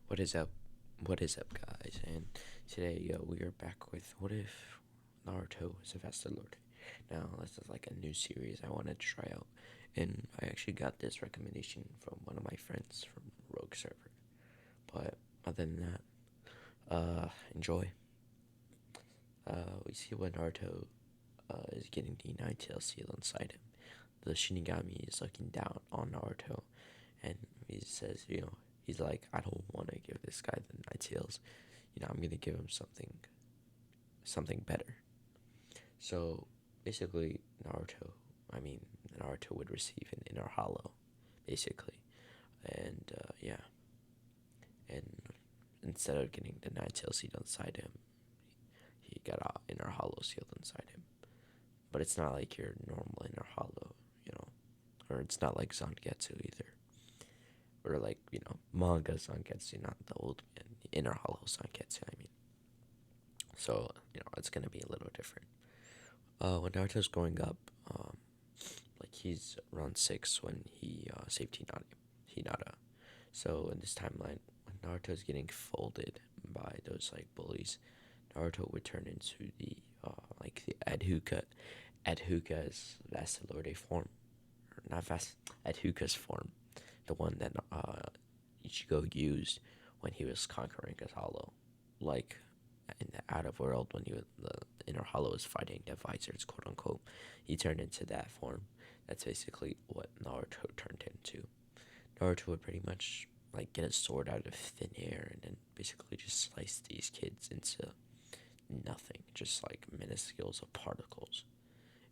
What is up? What is up, guys? And today we are back with what if Naruto is a Vasto Lorde? Now, this is like a new series I wanted to try out, and I actually got this recommendation from one of my friends from Rogue server. But other than that, enjoy. We see when Naruto is getting the Nine-Tail seal inside him. The Shinigami is looking down on Naruto, and he says, he's like, I don't want to give this guy the Nine-Tails. I'm gonna give him something better. So basically, Naruto would receive an inner hollow, basically, and and instead of getting the Nine-Tail seed inside him, he got an inner hollow sealed inside him. But it's not like your normal inner hollow, or it's not like Zangetsu either, or like manga Zangetsu, not the old man, the inner hollow Zangetsu. So it's gonna be a little different. When Naruto's growing up, like he's around 6 when he saved Hinata. So in this timeline, when Naruto's getting folded by those like bullies, Naruto would turn into the Adhuka's Vassalorde form, or not Adhuka's form, the one that Ichigo used when he was conquering his hollow, like in the outer world when the inner hollow was fighting the visors, quote unquote. He turned into that form. That's basically what Naruto turned into. Naruto would pretty much like get a sword out of thin air and then basically just slice these kids into nothing, just like minuscules of particles,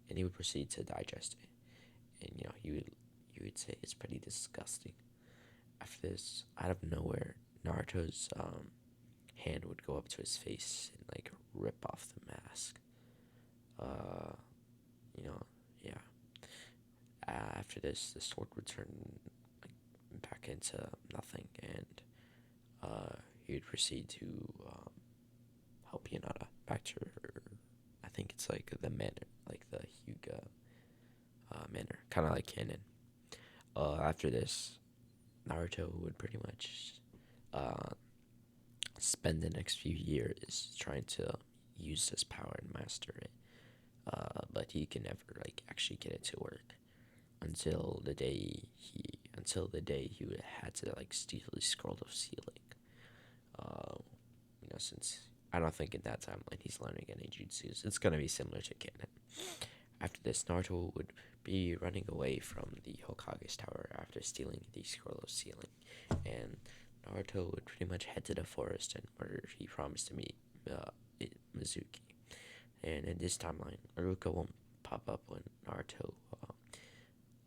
and he would proceed to digest it. And you would say it's pretty disgusting. After this, out of nowhere, Naruto's hand would go up to his face and like rip off the mask. Uh, yeah. After this, the sword would turn like back into nothing, and he would proceed to help Hinata back to her. I think it's like the manor, like the Hyuga manor, kind of like canon. After this, Naruto would pretty much uh, spend the next few years trying to use this power and master it. But he can never like actually get it to work until the day he would had to like steal the scroll of sealing. Uh, since I don't think in that timeline he's learning any jutsus, it's gonna be similar to canon. After this, Naruto would be running away from the Hokage's tower after stealing the scroll of sealing, and Naruto would pretty much head to the forest and where he promised to meet Mizuki. And in this timeline, Aruka won't pop up when Naruto,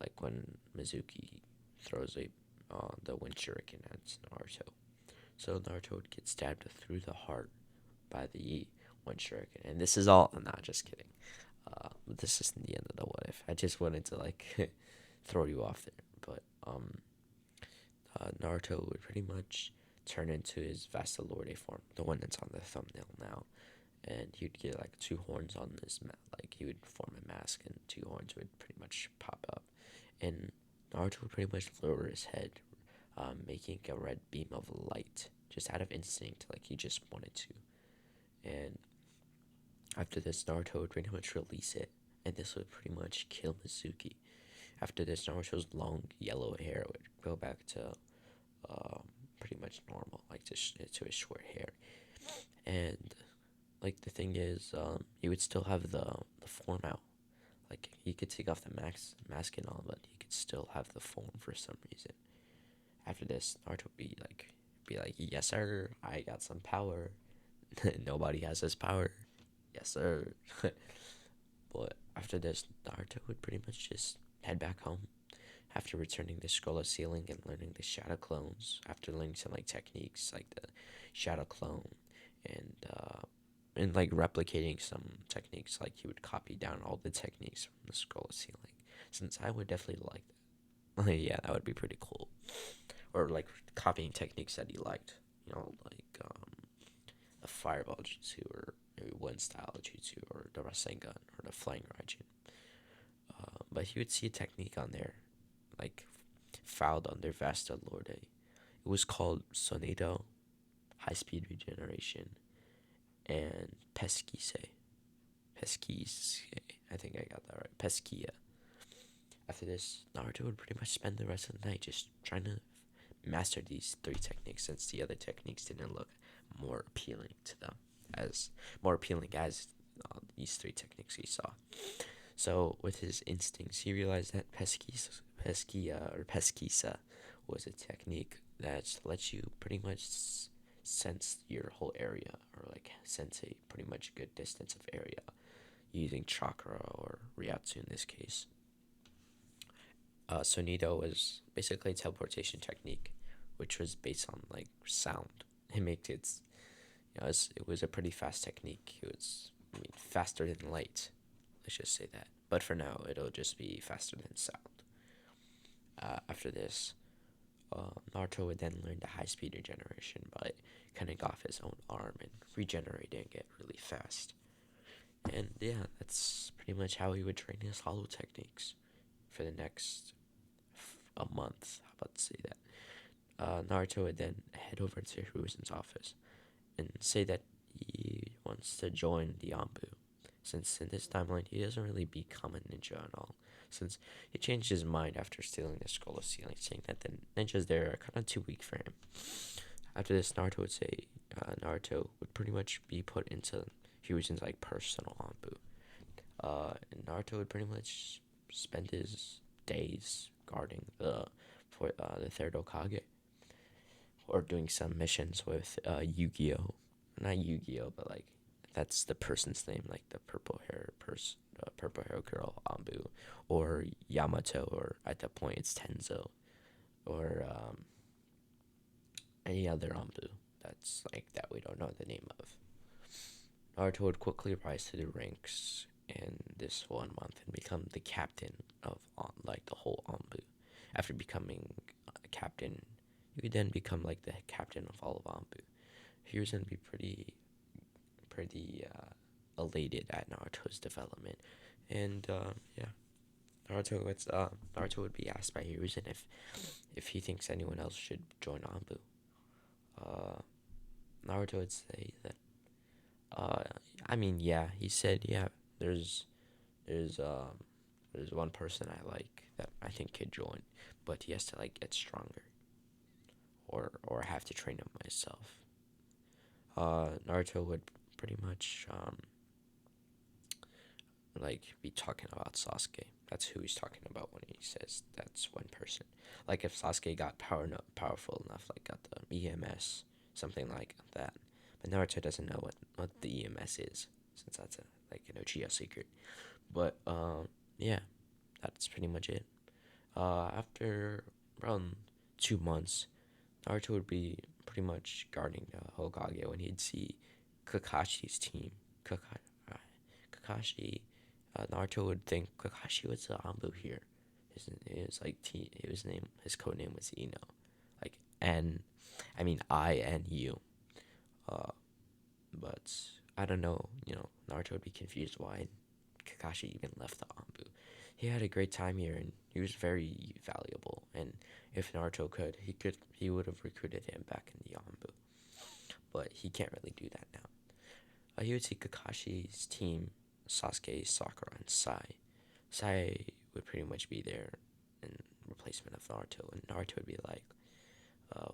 like when Mizuki throws the wind shuriken at Naruto. So Naruto would get stabbed through the heart by the wind shuriken. And this is all, I'm not just kidding. This isn't the end of the what if. I just wanted to like throw you off there. But Naruto would pretty much turn into his Vasto Lorde form, the one that's on the thumbnail now. And he'd get like two horns on this like he would form a mask, and two horns would pretty much pop up, and Naruto would pretty much lower his head, making a red beam of light just out of instinct, like he just wanted to. And after this, Naruto would pretty much release it, and this would pretty much kill Mizuki. After this, Naruto's long yellow hair would go back to pretty much normal, like to his short hair. And like the thing is, he would still have the form out. Like he could take off the mask and all, but he could still have the form for some reason. After this, Naruto would be like, yes sir, I got some power. Nobody has this power. Yes sir. But after this, Naruto would pretty much just head back home. After returning the scroll of sealing and learning the shadow clones, after learning some like techniques like the shadow clone and like replicating some techniques, like he would copy down all the techniques from the scroll of sealing. Since I would definitely like that. Yeah, that would be pretty cool. Or like copying techniques that he liked, like the fireball jutsu, or maybe wind style jutsu, or the Rasengan, or the flying Raijin. But he would see a technique on there, like filed under Vasta Lorde. It was called Sonedo, high speed regeneration, and Pesquise. I think I got that right. Pesquia. After this, Naruto would pretty much spend the rest of the night just trying to master these three techniques, since the other techniques didn't look more appealing to them, as more appealing as these three techniques he saw. So with his instincts, he realized that Pesquisa was a technique that lets you pretty much sense your whole area, or like sense a pretty much good distance of area using chakra or Ryatsu in this case. Sonido was basically a teleportation technique, which was based on like sound. It made it, it was a pretty fast technique. It was, faster than light. Let's just say that. But for now, it'll just be faster than sound. After this, Naruto would then learn the high speed regeneration by cutting off his own arm and regenerating it really fast. And yeah, that's pretty much how he would train his hollow techniques for the next a month. How about to say that? Naruto would then head over to Hiruzen's office and say that he wants to join the Anbu, since in this timeline he doesn't really become a ninja at all, since he changed his mind after stealing the Scroll of Sealing, saying that the ninjas there are kind of too weak for him. After this, Naruto would say Naruto would pretty much be put into Hiruzen's like personal Anbu. And Naruto would pretty much spend his days guarding the third Okage, or doing some missions with Yu-Gi-Oh. Not Yu-Gi-Oh, but like that's the person's name, like the purple hair girl Anbu, or Yamato, or at that point it's Tenzo, or any other Anbu that's like that we don't know the name of. Naruto would quickly rise to the ranks in this 1 month and become the captain of like the whole Anbu. After becoming a captain, you could then become like the captain of all of Anbu. He was gonna be pretty elated at Naruto's development, and yeah, Naruto would be asked by Hiruzen if he thinks anyone else should join Anbu. Naruto would say that. Yeah, he said, yeah, there's one person I like that I think could join, but he has to like get stronger, or have to train him myself. Naruto would pretty much like be talking about Sasuke. That's who he's talking about when he says that's one person. Like if Sasuke got powerful enough, like got the EMS, something like that. But Naruto doesn't know what the EMS is, since that's an Uchiha secret. But yeah, that's pretty much it. After around 2 months, Naruto would be pretty much guarding the Hokage when he'd see Kakashi's team. Kakashi, Naruto would think Kakashi was the Anbu here. His code name was Ino, like INU. But I don't know. Naruto would be confused why Kakashi even left the Anbu. He had a great time here, and he was very valuable. And if Naruto could, he would have recruited him back in the Anbu. But he can't really do that now. He would see Kakashi's team, Sasuke, Sakura, and Sai. Sai would pretty much be there in replacement of Naruto, and Naruto would be like,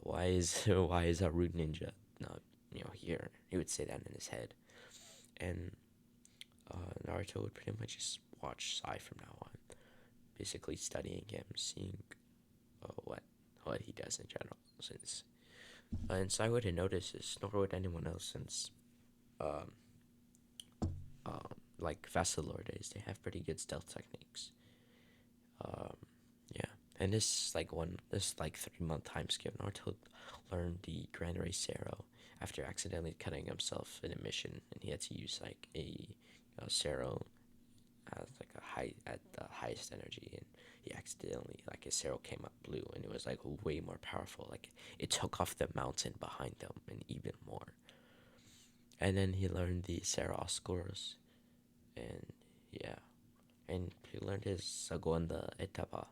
"Why is a rude ninja not here?" He would say that in his head, and Naruto would pretty much just watch Sai from now on, basically studying him, seeing what he does in general. Since and Sai wouldn't notice this, nor would anyone else, since like Vasto Lordes, they have pretty good stealth techniques. Yeah, and this 3-month time skip, Naruto learned the Grand Zero after accidentally cutting himself in a mission, and he had to use like a Zero as like at the highest energy, and he accidentally, like, his Zero came up blue, and it was like way more powerful. Like it took off the mountain behind them and even more. And then he learned the Zero Oscuros, and yeah, and he learned his Segunda Etapa,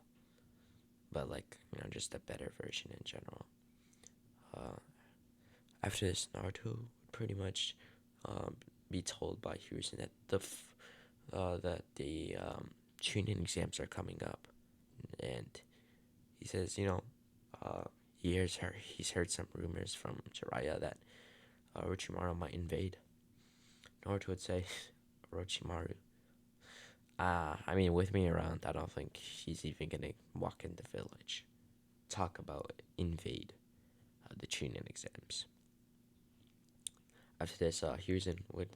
but like just a better version in general. After this, Naruto would pretty much um, be told by Hiruzen that the Chunin exams are coming up, and he says, uh, he's heard some rumors from Jiraiya that Orochimaru might invade. Naruto would say, Orochimaru. I mean, with me around, I don't think he's even gonna walk in the village. Talk about invade the Chunin exams. After this, Hiruzen would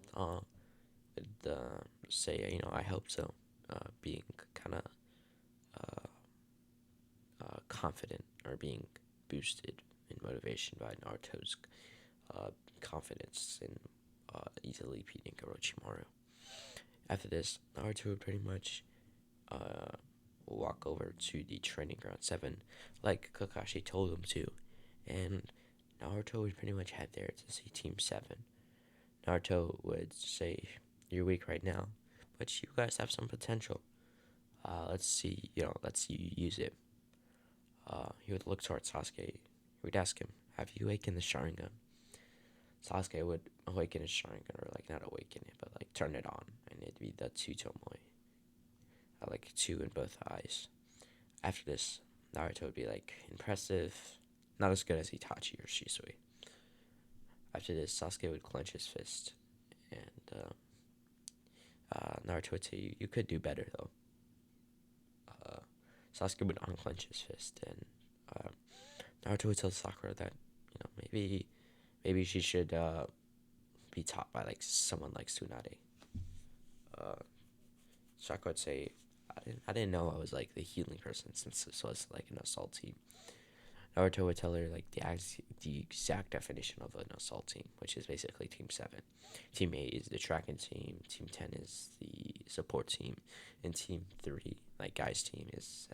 say, I hope so, being kind of confident or being boosted in motivation by Naruto's confidence in easily beating Orochimaru. After this, Naruto would pretty much walk over to the training ground 7 like Kakashi told him to, and Naruto would pretty much head there to see Team 7. Naruto would say, "You're weak right now, but you guys have some potential. Let's see you use it." He would look towards Sasuke. He would ask him, "Have you awakened the Sharingan?" Sasuke would awaken his Sharingan, or like not awaken it, but like turn it on, and it'd be the two tomoe, like two in both eyes. After this, Naruto would be like, "Impressive, not as good as Itachi or Shisui." After this, Sasuke would clench his fist, and Naruto would say, "You could do better though." Sasuke would unclench his fist, and Naruto would tell Sakura that maybe she should be taught by like someone like Tsunade. Sakura would say, I didn't know I was like the healing person since this was like an assault team." Naruto would tell her like the exact definition of an assault team, which is basically Team 7. Team 8 is the tracking team, Team 10 is the support team, and Team 3, like Guy's team, is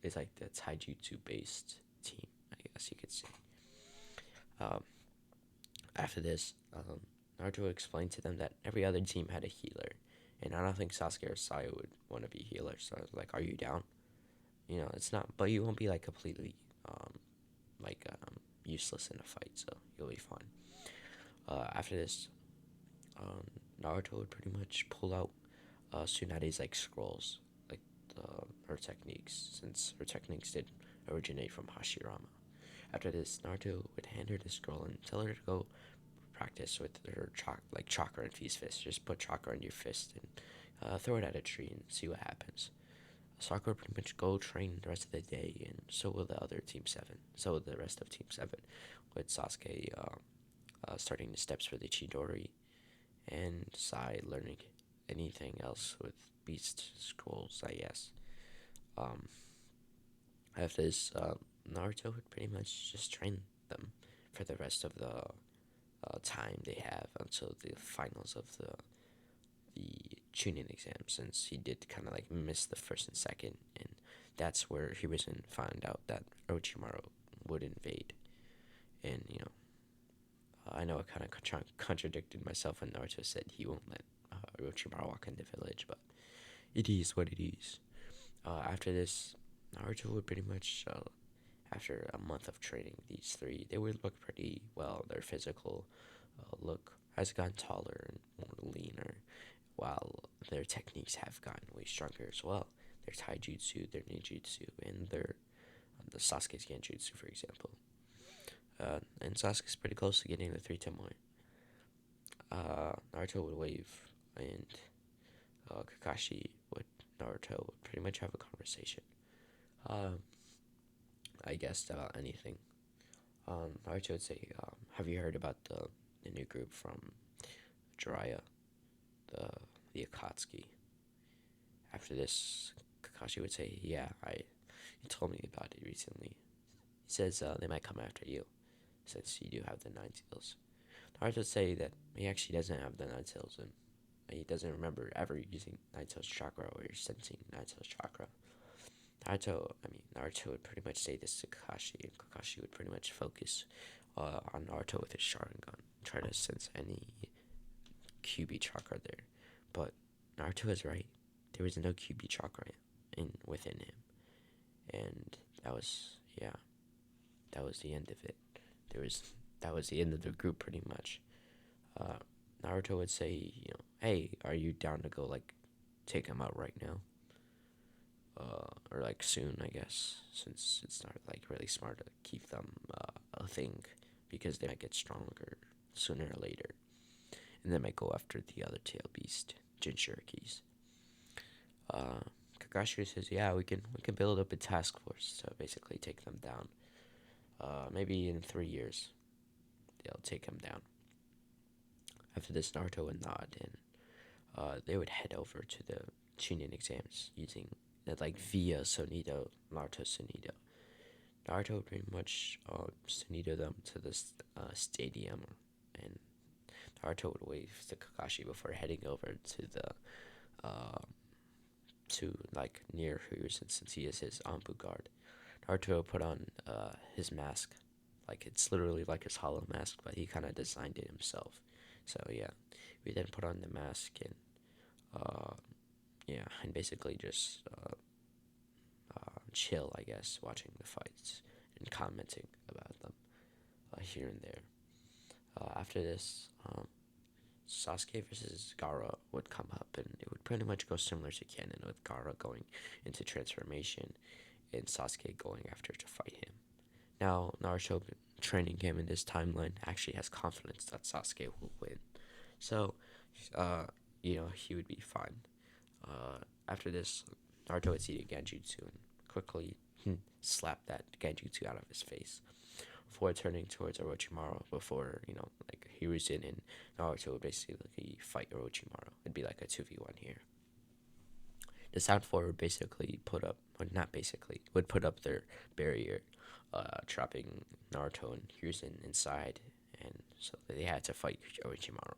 it's like the taijutsu based team, I guess you could say. Um, After this, Naruto would explain to them that every other team had a healer, and I don't think Sasuke or Saya would want to be healers. So I was like, "Are you down?" It's not, but you won't be like completely useless in a fight, so you'll be fine. After this, Naruto would pretty much pull out Tsunade's like scrolls, like her techniques, since her techniques did originate from Hashirama. After this, Naruto would hand her the scroll and tell her to go practice with her chakra infused fist. Just put chakra in your fist and throw it at a tree and see what happens. Sakura pretty much go train the rest of the day, and so will the other Team 7. So will the rest of Team 7, with Sasuke starting the steps for the Chidori, and Sai learning anything else with Beast Scrolls, I guess. Um, After this, Naruto would pretty much just train them for the rest of the time they have until the finals of the Chunin exam, since he did kind of like miss the first and second, and that's where Hiruzen found out that Orochimaru would invade. And I know I kind of contradicted myself when Naruto said he won't let Orochimaru walk in the village, but it is what it is. After this, Naruto would pretty much, after a month of training, these three, they would look pretty well. Their physical look has gotten taller and more leaner, while their techniques have gotten way stronger as well. Their taijutsu, their ninjutsu, and their the Sasuke's genjutsu, for example. And Sasuke's pretty close to getting the three tomoe. Naruto would wave, and Kakashi would Naruto would pretty much have a conversation. I guess about anything. Naruto would say, "Have you heard about the new group from Jiraiya, the Akatsuki?" After this, Kakashi would say, "Yeah, he told me about it recently. He says they might come after you, since you do have the Nine Tails." Naruto would say that he actually doesn't have the Nine Tails, and he doesn't remember ever using Nine Tails chakra or sensing Nine Tails chakra. Naruto would pretty much say this to Kakashi, and Kakashi would pretty much focus on Naruto with his Sharingan, try to sense any QB chakra there. But Naruto is right. There was no QB chakra within him, and that that was the end of it. There was That was the end of the group pretty much. Uh, Naruto would say, hey, are you down to go like take him out right now? Or like soon, I guess, since it's not like really smart to keep them a thing because they might get stronger sooner or later, and they might go after the other tail beast, Jinchurikis. Uh, Kakashi says, yeah, we can build up a task force to basically take them down. Maybe in 3 years, they'll take him down. After this, Naruto would nod, and they would head over to the Chunin exams using like via Sonido, Naruto Sonido. Naruto would pretty much Sonido them to this stadium, and Naruto would wave to Kakashi before heading over to the uh, to like near Hiruzen since he is his Anbu guard. Naruto would put on his mask, like it's literally like his hollow mask, but he kind of designed it himself. So yeah, we then put on the mask and and basically just chill, I guess, watching the fights and commenting about them here and there. After this, Sasuke versus Gaara would come up, and it would pretty much go similar to canon, with Gaara going into transformation and Sasuke going after to fight him. Now, Naruto training him in this timeline actually has confidence that Sasuke will win. So, he would be fine. After this, Naruto would see the Genjutsu and quickly slap that Genjutsu out of his face before turning towards Orochimaru. Before like Hiruzen and Naruto would basically fight Orochimaru. It'd be like a 2v1 here. The Sound Four would basically would put up their barrier, trapping Naruto and Hiruzen inside, and so they had to fight Orochimaru.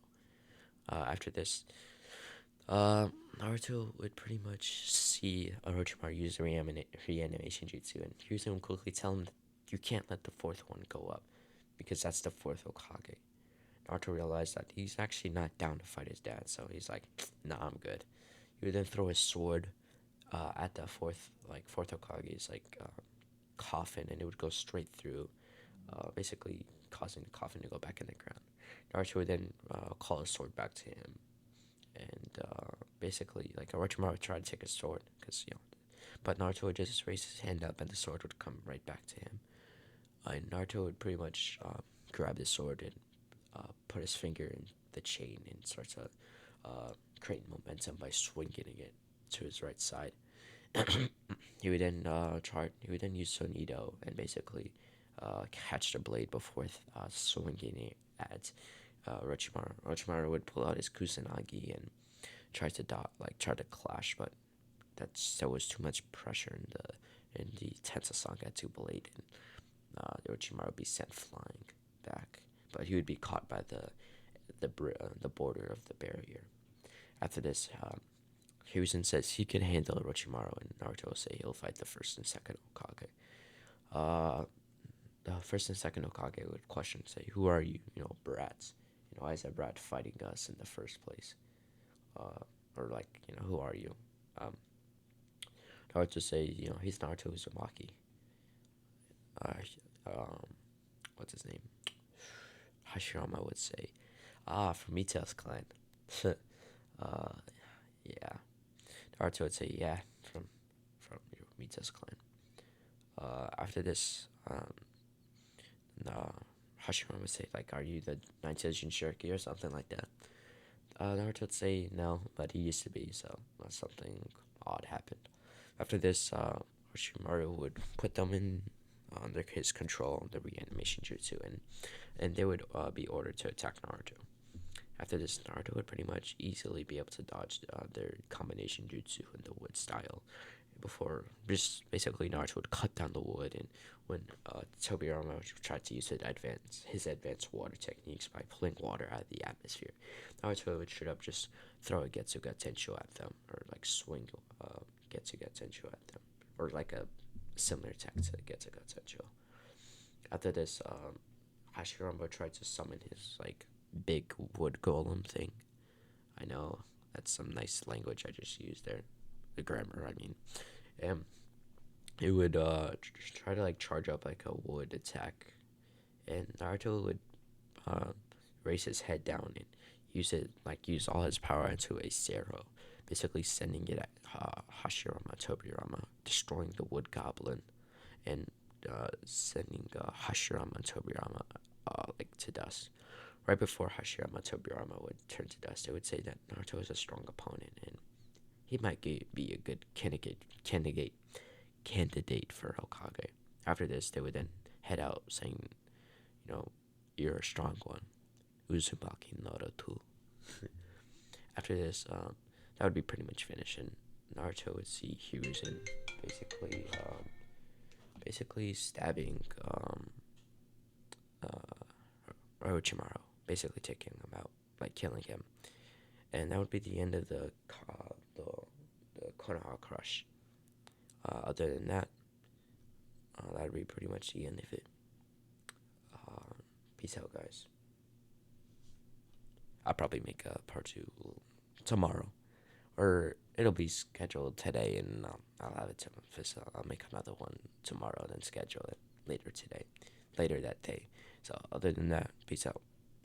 After this, Naruto would pretty much see Orochimaru use the reanimation jutsu, and Hiruzen would quickly tell him that you can't let the fourth one go up, because that's the fourth Hokage. Naruto realized that he's actually not down to fight his dad, so he's like, nah, I'm good. He would then throw his sword at the fourth Hokage's coffin, and it would go straight through, basically causing the coffin to go back in the ground. Naruto would then call his sword back to him, and basically like Orochimaru would try to take his sword but Naruto would just raise his hand up and the sword would come right back to him. And Naruto would pretty much grab the sword and put his finger in the chain and start to create momentum by swinging it to his right side. He would then use Sonido and basically catch the blade before swinging it at Orochimaru. Orochimaru would pull out his Kusanagi and try to clash, but there was too much pressure in the Tensasanga-2 blade, and Orochimaru would be sent flying back, but he would be caught by the border of the barrier. After this, Hiruzen says he can handle Orochimaru, and Naruto will say he'll fight the first and second Hokage. The first and second Hokage would question, say, "Who are you? Brats. Why is that brat fighting us in the first place? Or who are you?" Naruto say, he's Naruto Uzumaki. What's his name? Hashirama would say, from Mita's clan. Yeah. Naruto would say, yeah, from Mita's clan. After this, Hashirama would say, are you the Ninja Jinchuriki or something like that? Naruto would say no, but he used to be, so something odd happened. After this, Orochimaru would put them under his control, the reanimation jutsu, and they would be ordered to attack Naruto. After this, Naruto would pretty much easily be able to dodge their combination jutsu in the wood style. Before, just basically Naruto would cut down the wood, and when Tobirama tried to use his advanced water techniques by pulling water out of the atmosphere, Naruto would straight up just throw a Getsuga Tensho at them, or swing Getsuga Tensho at them, or a similar attack to Getsuga Tensho. After this, Hashirama tried to summon his big wood golem thing. I know that's some nice language I just used there, the grammar, I mean. it would try to like charge up like a wood attack, and Naruto would uh, raise his head down and use all his power into a zero, basically sending it at Hashirama Tobirama, destroying the wood goblin, and sending Hashirama Tobirama like to dust. Right before Hashirama Tobirama would turn to dust, it would say that Naruto is a strong opponent and he might be a good candidate for Hokage. After this, they would then head out saying, you know, you're a strong one. Uzumaki Naruto. After this, that would be pretty much finished, and Naruto would see Hiruzen basically stabbing Orochimaru, basically taking him out, like killing him, and that would be the end of the Konoha Crush. Other than that, that would be pretty much the end of it. Peace out, guys. I'll probably make a part two tomorrow, or it'll be scheduled today, and I'll have it to I'll make another one tomorrow, then schedule it later that day. So other than that, peace out.